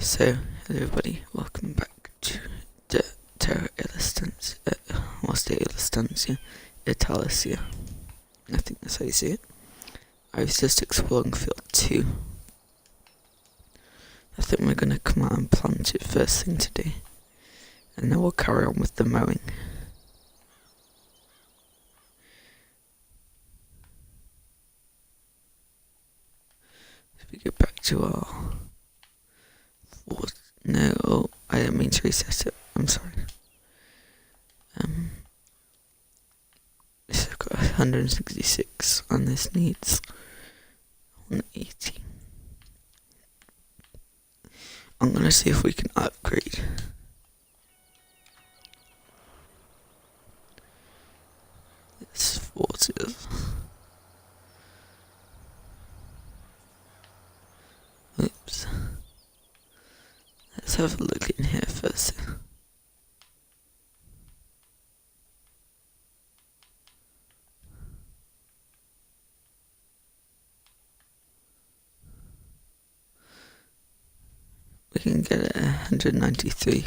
So, hello everybody, welcome back to the Terra Italica. I think that's how you say it. I was just exploring field 2. I think we're going to come out and plant it first thing today. And then we'll carry on with the mowing. If we go back to our... No, I didn't mean to reset it. I'm sorry. This has got 166 and this needs 180. I'm gonna see if we can upgrade. This 40. Oops. Let's have a look in here first. We can get it at 193.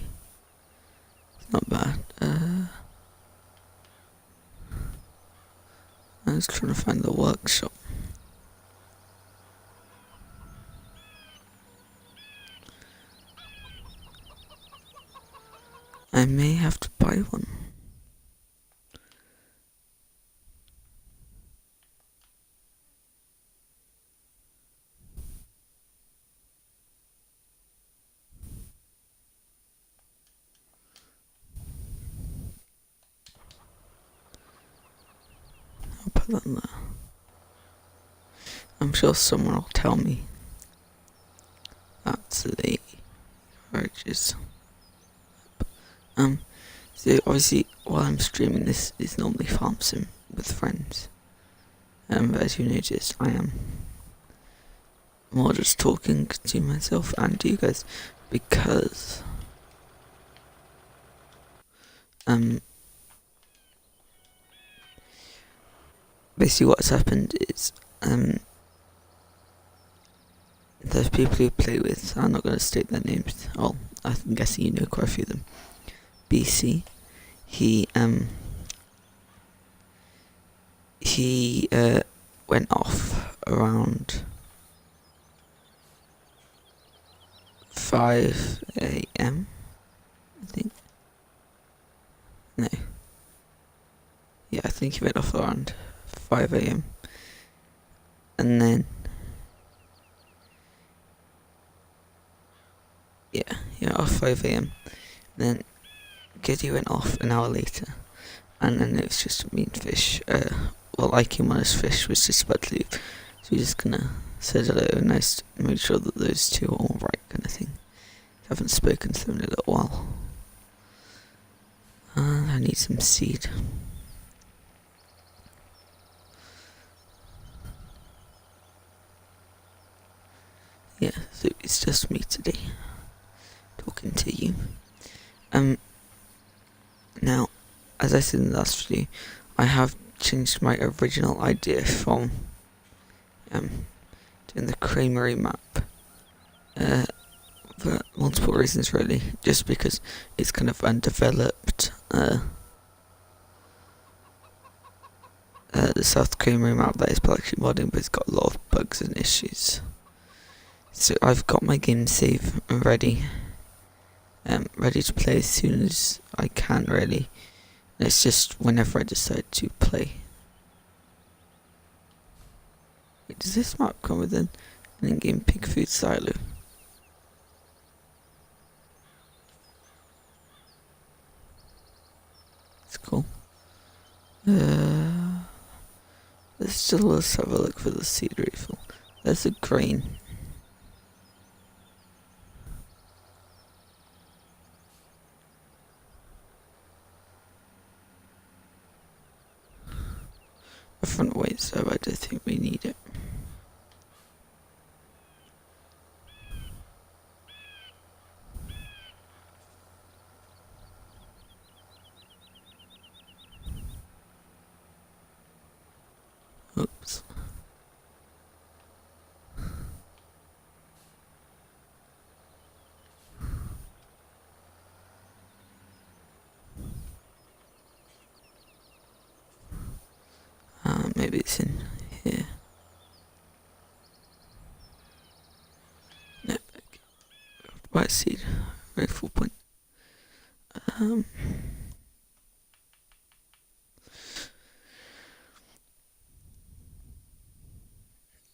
It's not bad. I was trying to find the workshop. I may have to buy one. I'll put that there. I'm sure someone will tell me that's the garages. So obviously while I'm streaming this is normally farm sim with friends. But as you noticed, I am more just talking to myself and to you guys because basically what's happened is there's people who play with, I'm not going to state their names, well, I'm guessing you know quite a few of them. BC, he went off around 5 AM, I think. No. Yeah, I think he went off around 5 AM. And then yeah, off 5 AM. Then Giddy went off an hour later, and then it was just me and Fish. Well, I came on as Fish was just about to leave, so we're just gonna say hello and nice to make sure that those two are all right, kind of thing. Haven't spoken to them in a little while. I need some seed. Yeah, so it's just me today, talking to you. Now, as I said in the last video, I have changed my original idea from doing the Creamery map for multiple reasons really, just because it's kind of undeveloped. The South Creamery map that is actually modding, but it's got a lot of bugs and issues. So I've got my game save ready. Ready to play as soon as I can really. And it's just whenever I decide to play. Wait, does this map come with an in-game pig food silo? It's cool. Let's have a look for the seed refill. There's a grain. A front weight, so I don't think we need it. Oops. maybe it's in here. No, okay. White seed, very full point.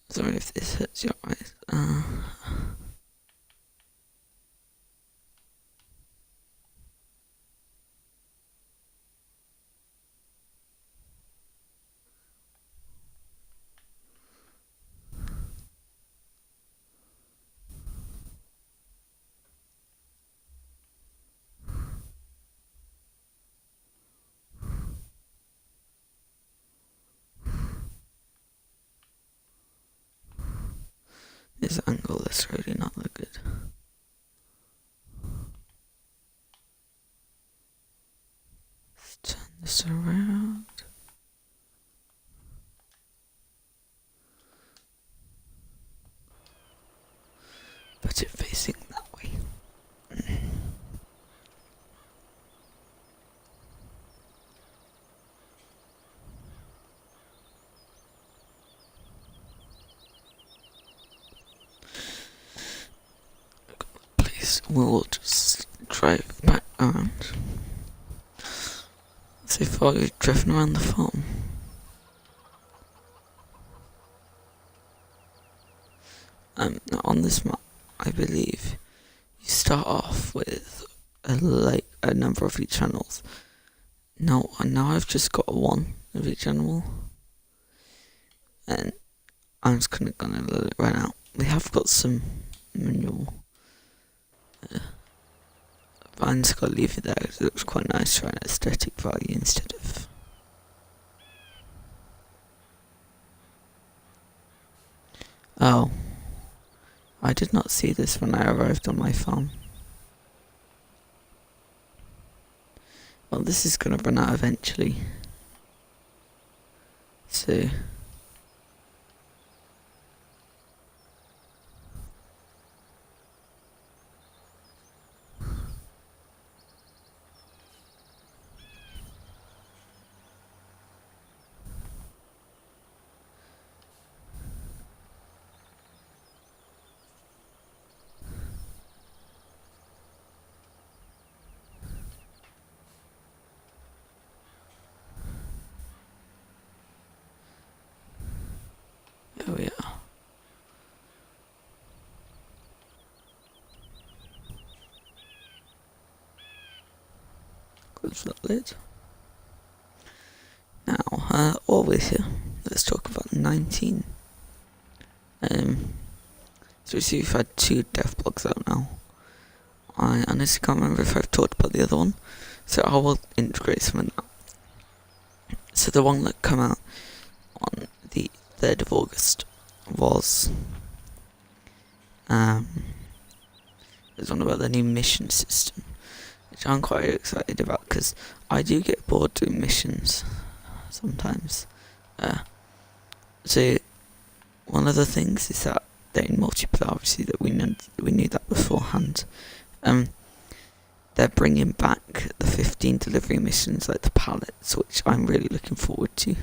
Sorry if this hurts your eyes. This angle is really not look good. Let's turn this around. Put it facing that way. Please, we'll just drive back around. So far we've driven around the farm. Now on this map, I believe you start off with a number of each animals. Now I've just got one of each animal, and I'm just gonna let it run out. We have got some manure, but I'm just gonna leave it there because it looks quite nice for an aesthetic value instead of. Oh, I did not see this when I arrived on my farm. Well, this is gonna run out eventually. So. Oh yeah. Close that lid. Now, while we're here, let's talk about 19. So we see we've had 2 dev blogs out now. I honestly can't remember if I've talked about the other one, so I will integrate some of that. So the one that came out on the 3rd of August was one about the new mission system, which I'm quite excited about because I do get bored doing missions sometimes. So one of the things is that they're in multiplayer, obviously, that we knew that beforehand. They're bringing back the 15 delivery missions, like the pallets, which I'm really looking forward to,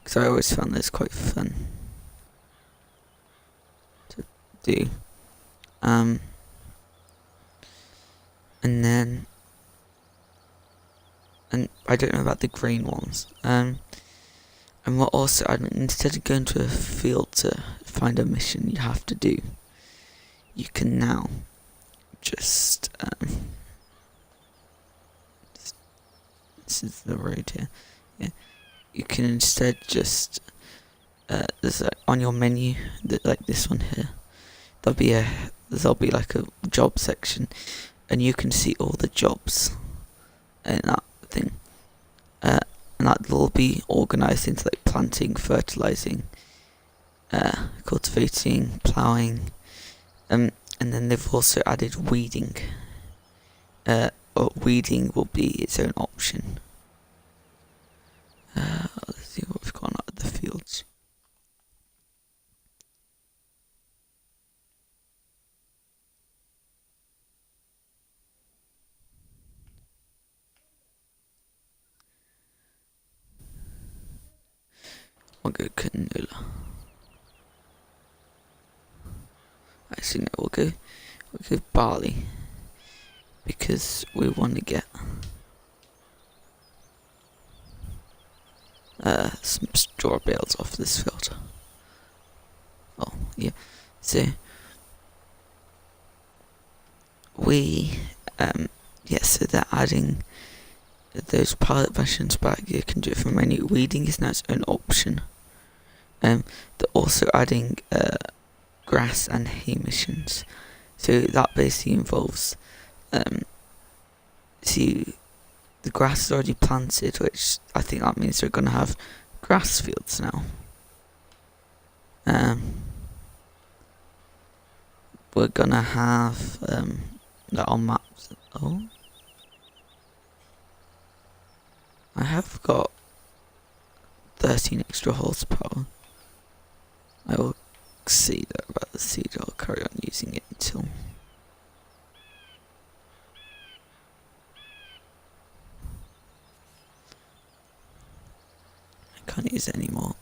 because I always found this quite fun to do. And then, and I don't know about the green ones. And what also, instead of going to a field to find a mission you have to do, you can now just this is the road here. Yeah, you can instead just there's on your menu, like this one here. There'll be like a job section, and you can see all the jobs in that thing. And that will be organised into like planting, fertilising, cultivating, ploughing, and then they've also added weeding. Weeding will be its own option. Let's see what we've got out of the fields. I'll go canola. Actually, no, we'll go barley, because we want to get some straw bales off this field. Oh, yeah. So so they're adding those pilot versions back. You can do it from menu. Weeding is now its own option. They're also adding grass and hay missions. So that basically involves see, the grass is already planted, which I think that means they're going to have grass fields now. We're going to have that on maps. Oh, I have got 13 extra horsepower. I will see that about the seed. I'll carry on using it until I can't use it anymore.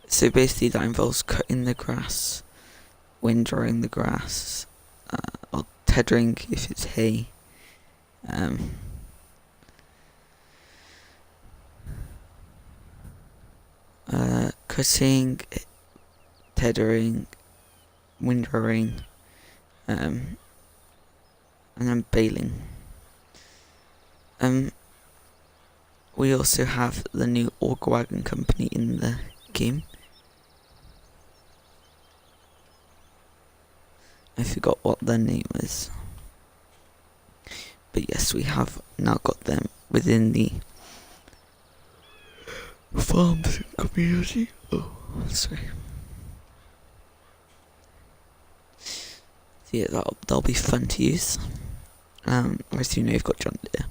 So basically that involves cutting the grass, windrowing the grass, or tethering if it's hay. Cutting, tethering, windrowing, and then baling. We also have the new Auger Wagon company in the game. I forgot what their name is. But yes, we have now got them within the farms community. Oh, sorry. So yeah, that'll be fun to use. As you know, you've got John Deere.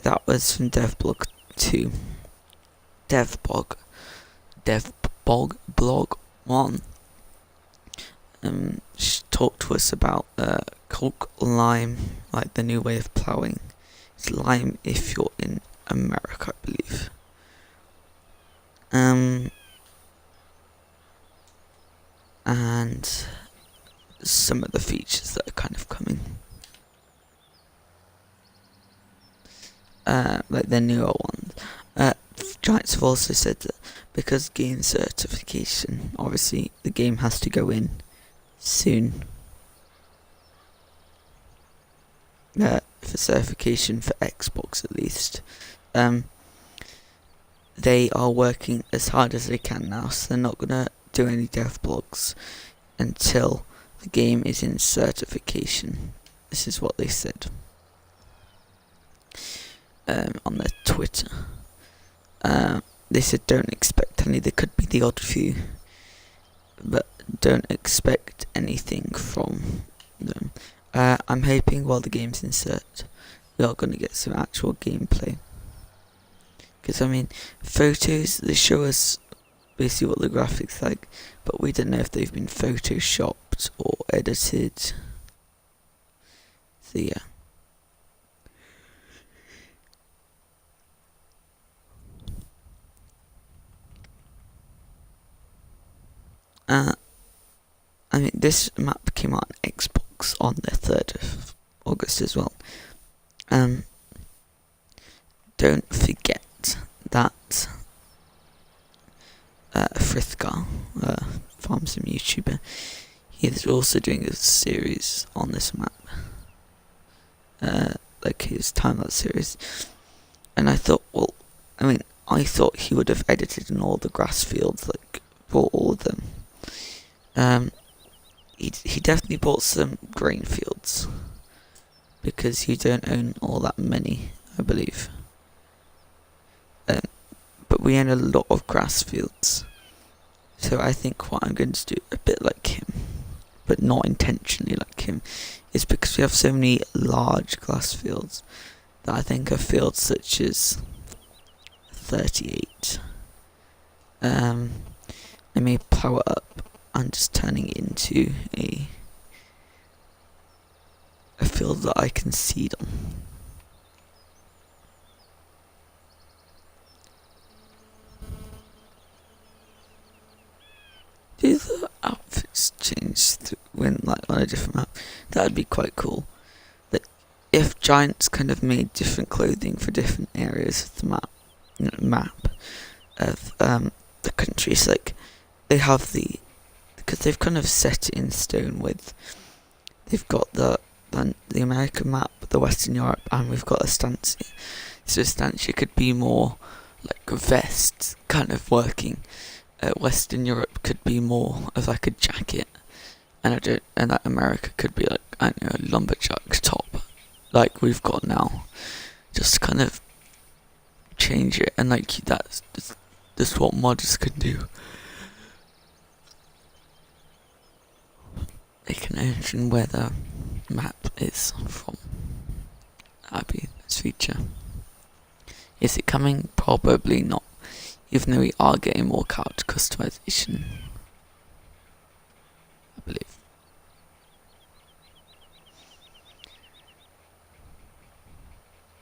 That was from Devblog 2. Devblog Blog 1. She talked to us about Coke Lime, like the new way of ploughing. It's lime if you're in America, I believe. And some of the features that are kind of coming. Like the newer ones. Giants have also said that because game certification, obviously the game has to go in soon. For certification for Xbox at least. They are working as hard as they can now, so they're not gonna do any dev blogs until the game is in certification. This is what they said on their Twitter. They said don't expect any. There could be the odd few, but don't expect anything from them. I'm hoping while the game's in cert, we are going to get some actual gameplay. Because I mean, photos, they show us basically what the graphics like, but we don't know if they've been photoshopped or edited. So yeah. I mean, this map came out on Xbox on the 3rd of August as well. Don't forget that Frithgar, Farm Sim YouTuber, he is also doing a series on this map. Like his time-lapse series. And I thought, well, I thought he would have edited in all the grass fields, like, for all of them. He definitely bought some grain fields, because you don't own all that many, I believe. But we own a lot of grass fields, so I think what I'm going to do, a bit like him, but not intentionally like him, is because we have so many large grass fields, that I think a field such as 38, I may plough it up and just turning it into a field that I can seed on. a different map. That would be quite cool. That if giants kind of made different clothing for different areas of the map of the countries, like they have because they've kind of set it in stone with, they've got the American map, the Western Europe, and we've got Estancia. So Estancia could be more like a vest kind of working. Western Europe could be more of like a jacket, and that America could be like, I don't know, a lumberjack top, like we've got now. Just kind of change it, and like that's what modders can do. They can mention where the map is from. That'd be this feature. Is it coming? Probably not, even though we are getting more couch customization, I believe.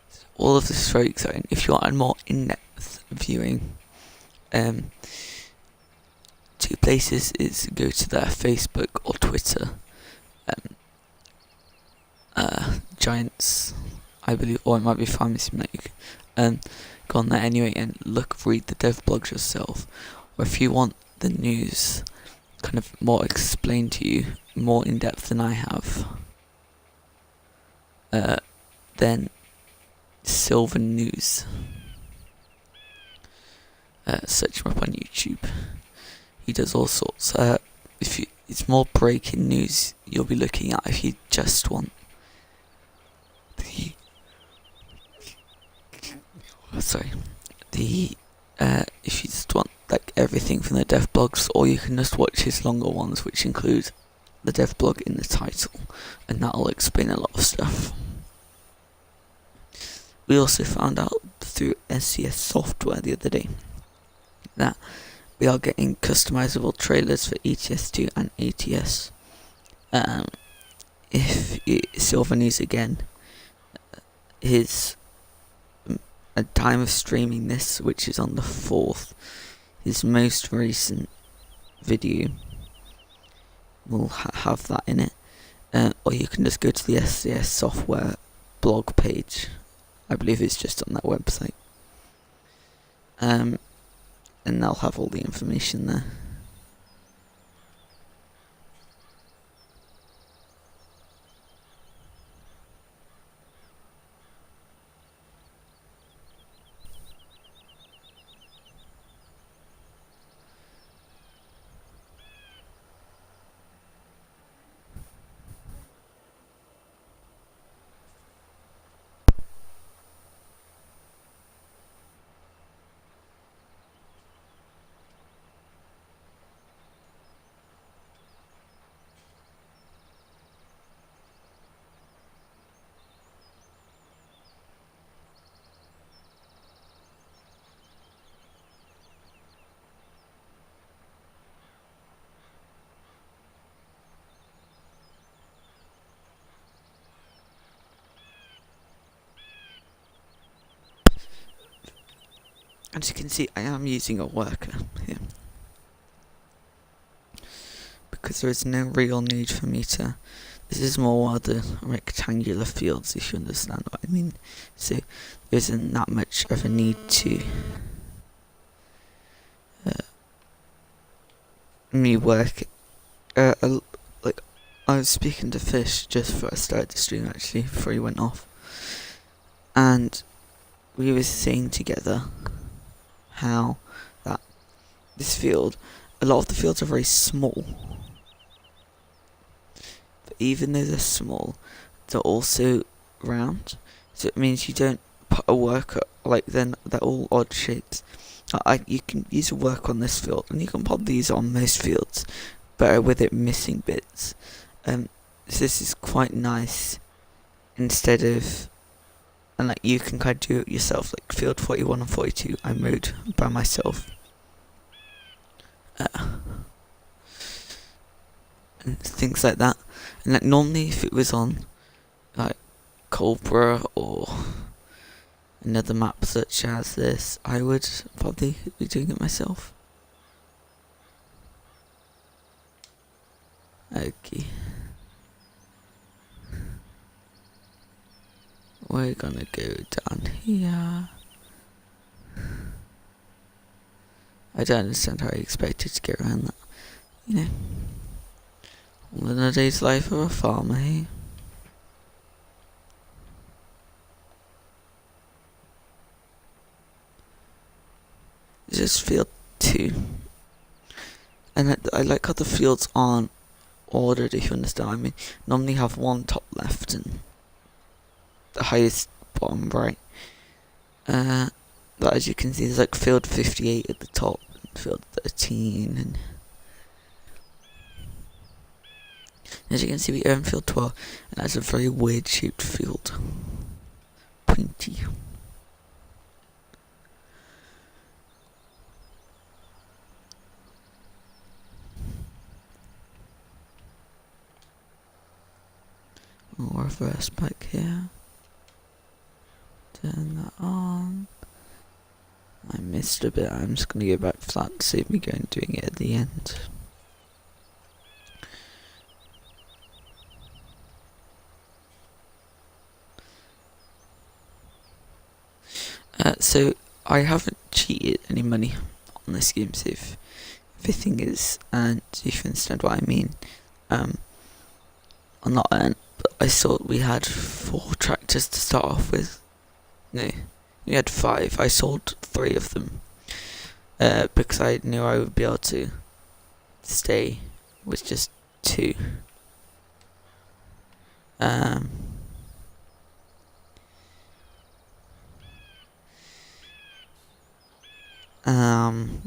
So all of this is very exciting. If you want a more in-depth viewing, two places is go to their Facebook or Twitter. Giants, I believe, or it might be Pharmacy Make. Go on there anyway and read the dev blogs yourself. Or if you want the news kind of more explained to you, more in depth than I have, then Silver News. Search him up on YouTube. He does all sorts. It's more breaking news you'll be looking at if you just want if you just want like everything from the dev blogs, or you can just watch his longer ones, which include the dev blog in the title, and that'll explain a lot of stuff. We also found out through SCS software the other day that we are getting customizable trailers for ETS2 and ATS. If Silver News again, his time of streaming this, which is on the 4th, his most recent video will have that in it. Or you can just go to the SCS software blog page. I believe it's just on that website. And they'll have all the information there. As you can see, I am using a worker here, because there is no real need for me to. This is more the rectangular fields, if you understand what I mean. So there isn't that much of a need to me work. Like I was speaking to Fish just before I started the stream, actually, before he went off, and we were saying together how that this field, a lot of the fields are very small, but even though they're small, they're also round, so it means you don't put a worker, like then they're all odd shapes. You can use a work on this field, and you can probably use it on most fields, but with it missing bits. So this is quite nice, instead of, and like you can kind of do it yourself, like field 41 and 42 I mowed by myself. And things like that. And like normally if it was on like Cobra or another map such as this, I would probably be doing it myself. Okay. we're gonna go down here. I don't understand how I expected to get around that, you know. All in a day's life of a farmer, hey? This is field 2. And I like how the fields aren't ordered, if you understand what I mean. Normally you have one top left and the highest bottom right. But as you can see, there's like field 58 at the top, and field 13, and as you can see, we own field 12, and that's a very weird shaped field. Pointy. We'll reverse back here. Turn that on. I missed a bit. I'm just gonna go back flat to save me going doing it at the end. So I haven't cheated any money on this game, so if the thing is, and if you understand what I mean, I'm not but I thought we had 4 tractors to start off with. No, we had 5. I sold 3 of them because I knew I would be able to stay with just 2.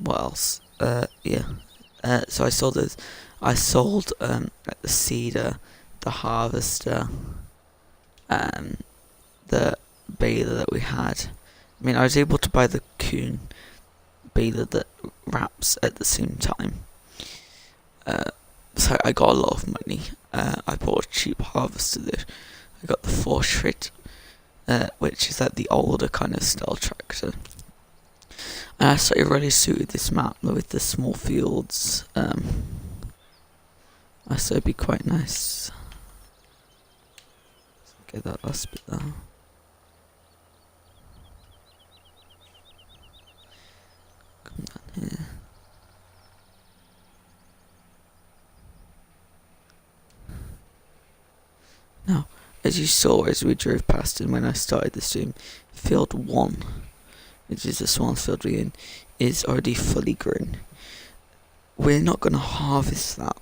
What else? Yeah. So I sold those. I sold the seeder, the harvester, the baler that we had. I mean, I was able to buy the coon baler that wraps at the same time. So I got a lot of money. I bought a cheap harvester there. I got the 4 shred, which is like the older kind of style tractor. And I thought it really suited this map with the small fields. I thought it'd be quite nice. Get that last bit there. Come down here. Now, as you saw as we drove past and when I started the stream, field 1, which is the smallest field we're in, is already fully grown. We're not going to harvest that.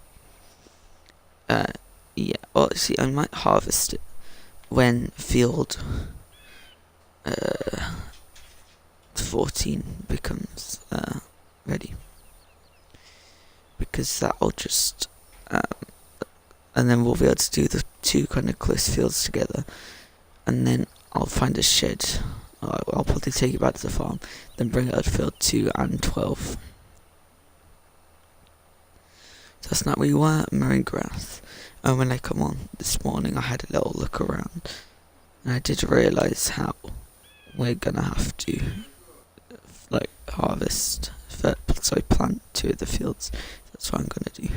Yeah, well, see, I might harvest it when field 14 becomes ready, because that'll just and then we'll be able to do the 2 kind of close fields together, and then I'll find a shed. I'll probably take it back to the farm, then bring it out to field 2 and 12. So that's not where we were, mowing grass. And when I come on this morning, I had a little look around, and I did realise how we're gonna have to like harvest, so plant 2 of the fields. That's what I'm gonna do.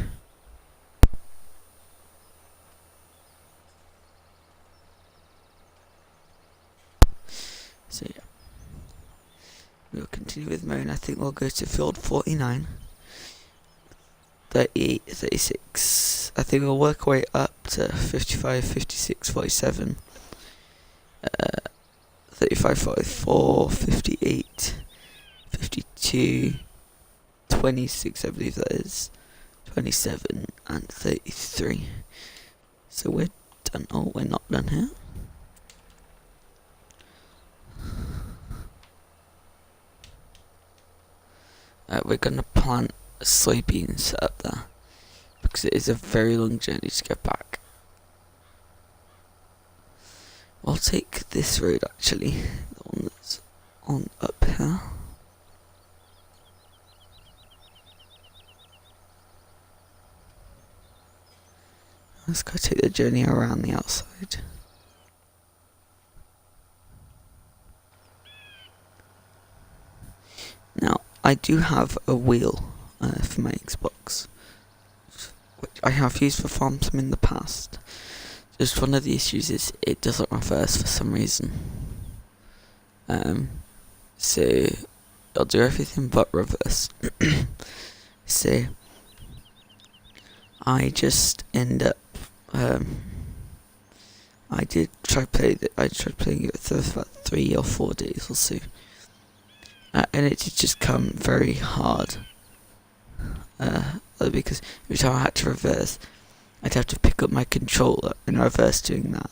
So yeah, we'll continue with mowing. I think we'll go to field 49, 38, 36. I think we'll work our way up to 55, 56, 47, 35, 44, 58, 52, 26, I believe that is, 27, and 33. So we're done. Oh, we're not done here. We're gonna plant soybeans up there because it is a very long journey to get back. I'll take this road actually, the one that's on up here. Let's go take the journey around the outside. Now, I do have a wheel for my Xbox, which I have used for farm sim in the past. just one of the issues is it doesn't reverse for some reason. So it'll do everything but reverse. So I just end up. I tried playing it for about 3 or 4 days or so, and it did just come very hard. Because every time I had to reverse, I'd have to pick up my controller and reverse doing that.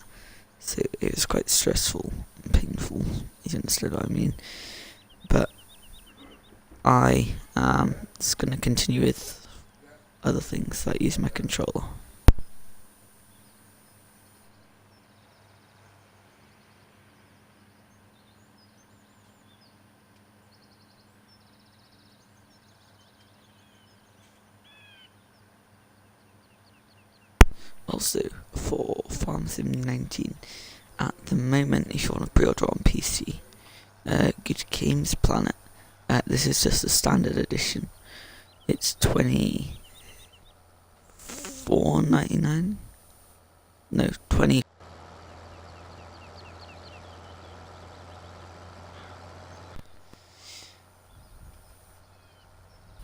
So it was quite stressful and painful, if you understand what I mean. But I am just going to continue with other things like using my controller. Also, for Farm Sim 19, at the moment, if you want to pre-order on PC, Good Games Planet. This is just a standard edition. It's $24.99. No, 20.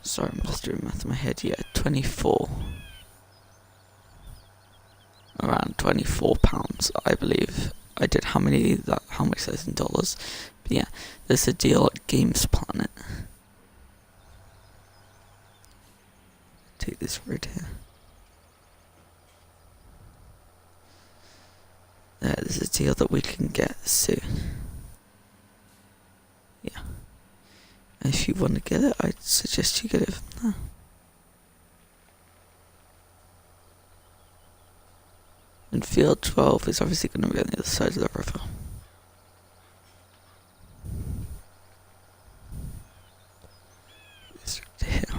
Sorry, I'm just doing math in my head. Yeah, 24. Around £24, I believe. I did how much that is in dollars. But yeah, there's a deal at Games Planet. Take this road here. There's a deal that we can get soon. Yeah. And if you want to get it, I'd suggest you get it from there. And field 12 is obviously going to be on the other side of the river. It's right here.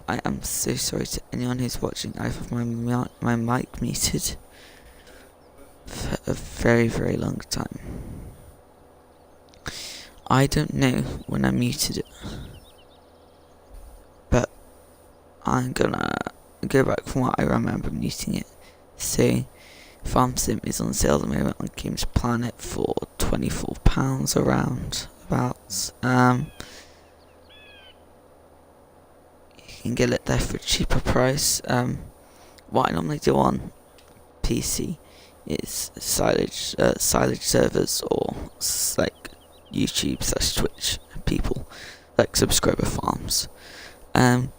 I am so sorry to anyone who's watching. I've had my mic muted for a very, very long time. I don't know when I muted it, but I'm gonna go back from what I remember muting it. So, Farm Sim is on sale at the moment on Games Planet for £24 around about. You can get it there for a cheaper price. What I normally do on PC is silage servers or like YouTube/Twitch people, like subscriber farms. And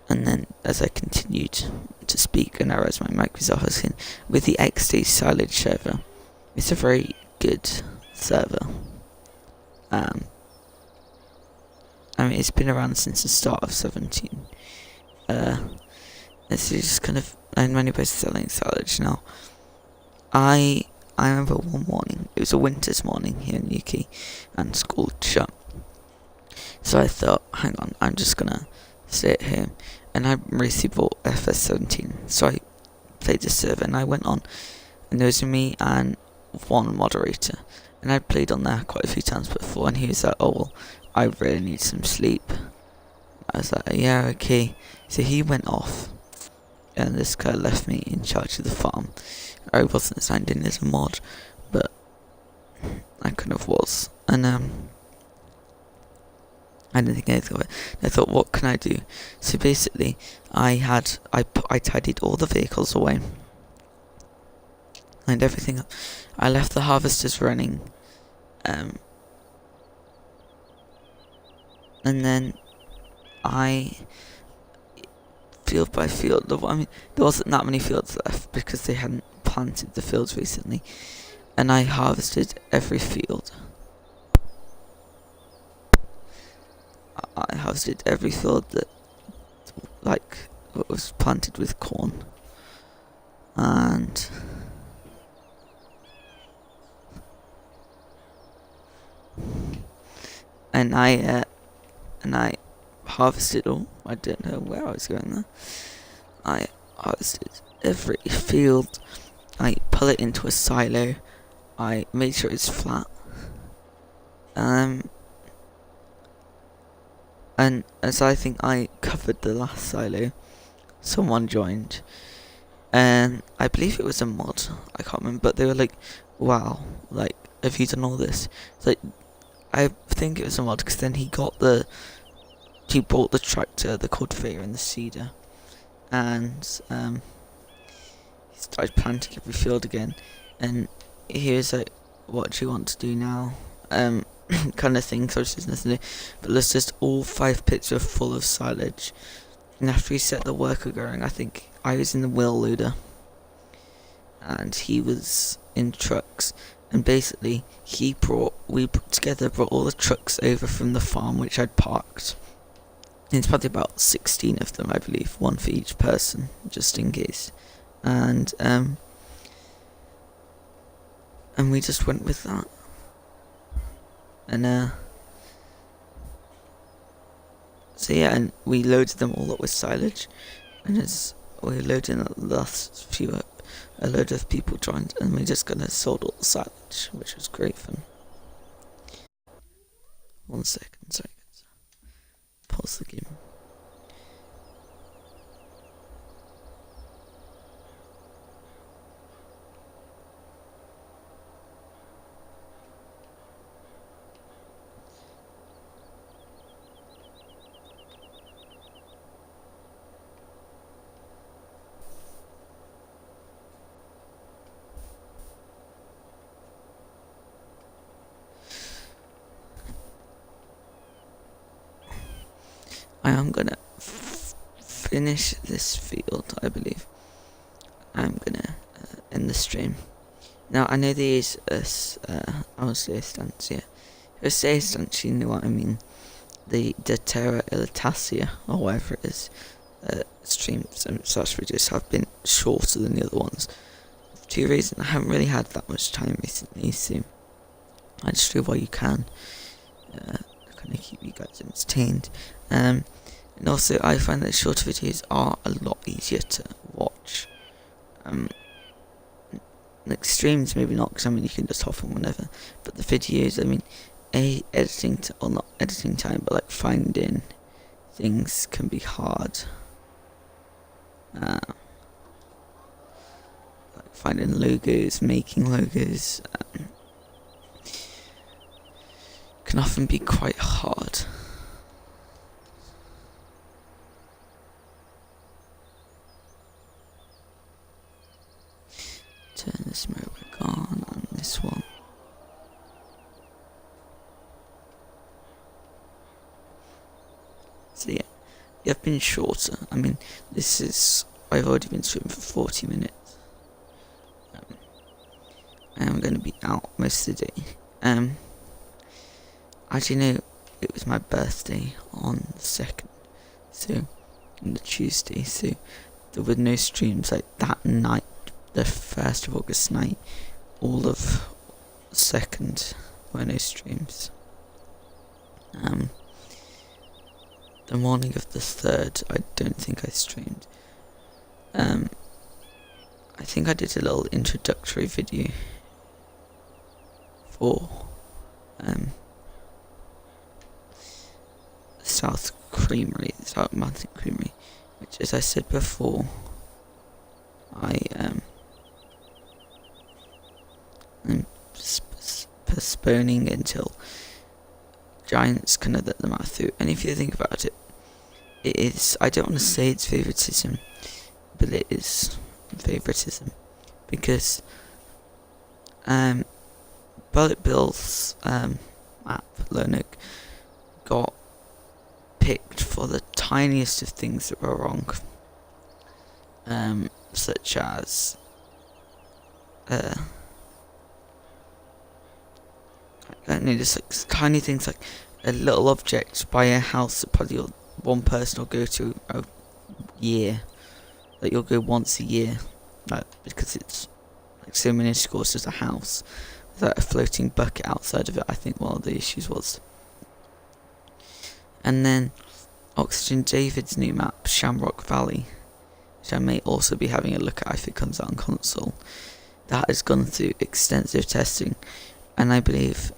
then as I continued to speak and I realised my mic was off, I was saying, with the XD silage server, it's a very good server. I mean, it's been around since the start of 17. It's just kind of, and many places selling silage now. I remember one morning, it was a winter's morning here in UK, and school shut. So I thought, hang on, I'm just gonna stay at home. And I recently bought FS17, so I played the server, and I went on, and there was me and one moderator, and I'd played on there quite a few times before, and he was like, oh well, I really need some sleep. I was like, yeah, okay. So he went off, and this guy left me in charge of the farm. I wasn't signed in as a mod, but I kind of was. And I didn't think anything of it. I thought, what can I do? So basically, I tidied all the vehicles away, lined everything up. I left the harvesters running, and then field by field, I mean, there wasn't that many fields left because they hadn't planted the fields recently, and I harvested every field. I harvested every field that, like, was planted with corn, and I harvested all. I don't know where I was going there. I harvested every field. I put it into a silo. I made sure it's flat. And as I think I covered the last silo, someone joined, and I believe it was a mod. I can't remember, but they were like, "Wow, like, have you done all this?" It's like, I think it was a mod because then he bought the tractor, the cultivator, and the seeder, and he started planting every field again. And he was like, "What do you want to do now?" Kind of thing. So there's nothing to do. But let's just all 5 pits were full of silage. And after we set the worker going, I think I was in the wheel loader, and he was in trucks. And basically, we brought all the trucks over from the farm which I'd parked. And it's probably about 16 of them, I believe, one for each person, just in case. And we just went with that. And so yeah, and we loaded them all up with silage. And as we loaded in the last few up, a load of people joined, and we just sold all the silage, which was great fun. 1 second, sorry guys. Pause the game. I am gonna finish this field, I believe. I'm gonna end the stream. Now, I know there is I will say a stance, yeah. If I say a stance, you know what I mean. The Terra Italica, or whatever it is, streams and such videos have been shorter than the other ones. For 2 reasons, I haven't really had that much time recently, so I just do what you can. Kind of keep you guys entertained. And also, I find that shorter videos are a lot easier to watch. Like streams, maybe not, because I mean you can just hop on whenever. But the videos, I mean, not editing time, but like finding things can be hard. Like finding logos, making logos, can often be quite hard. Turn this mode back on this one. So yeah, you've been shorter. I mean, I've already been streaming for 40 minutes. And I'm going to be out most of the day. As you know, it was my birthday on the 2nd, so on the Tuesday, so there were no streams like that night, the 1st of August night. All of the 2nd were no streams. The morning of the 3rd, I don't think I streamed. I think I did a little introductory video for South Mountain Creamery, which, as I said before, I'm postponing until Giants kind of let them out through. And if you think about it, it is, I don't want to say it's favouritism, but it is favouritism, because Bullet Bill's map, Lone Oak, got picked for the tiniest of things that were wrong, such as just like tiny things like a little object by a house that probably one person will go to a year, that you'll go once a year, like, because it's like so minuscule, it's just a house without a floating bucket outside of it. I think one of the issues was. And then Oxygen David's new map, Shamrock Valley, which I may also be having a look at if it comes out on console, that has gone through extensive testing, and I believe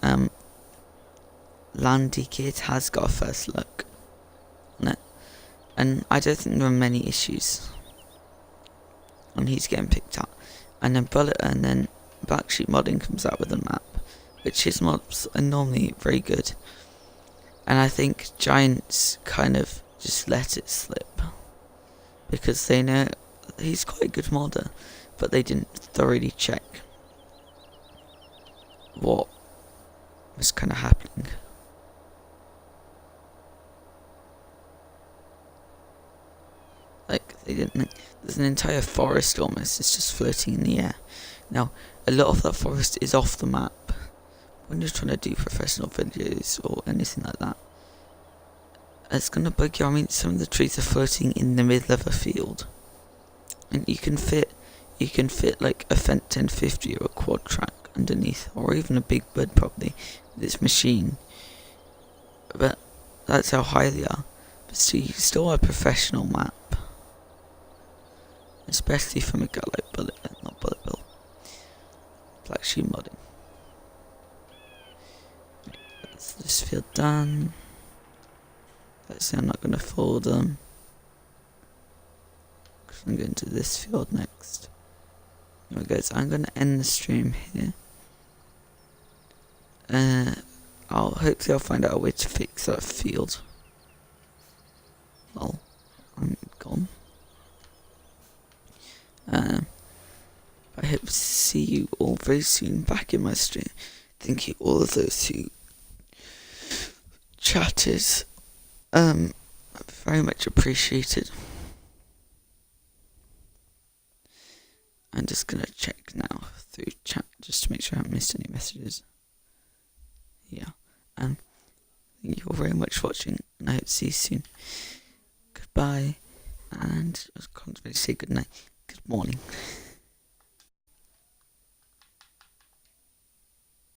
Landy Kid has got a first look on it, and I don't think there are many issues, and he's getting picked up. And then Black Sheep Modding comes out with a map, which his mods are normally very good, and I think Giants kind of just let it slip because they know he's quite a good modder, but they didn't thoroughly check what was kind of happening. Like, they didn't. There's an entire forest almost. It's just floating in the air. Now, a lot of that forest is off the map. When you're trying to do professional videos or anything like that, it's gonna bug you. I mean, some of the trees are floating in the middle of a field, and you can fit like a Fent 1050 or a quad track underneath, or even a big bird probably with its machine. But that's how high they are. But still a professional map, especially from a guy like not Bullet Bill, Black Sheep Modding. That's this field done. Let's see, I'm not going to follow them, because I'm going to this field next. Anyway guys, I'm going to end the stream here. Hopefully I'll find out a way to fix that field. Well, I'm gone. I hope to see you all very soon back in my stream. Thank you all of those who chatted. Very much appreciated. I'm just gonna check now through chat just to make sure I haven't missed any messages. Yeah. Thank you all very much for watching, and I hope to see you soon. Goodbye, and I can't really say good night. Good morning.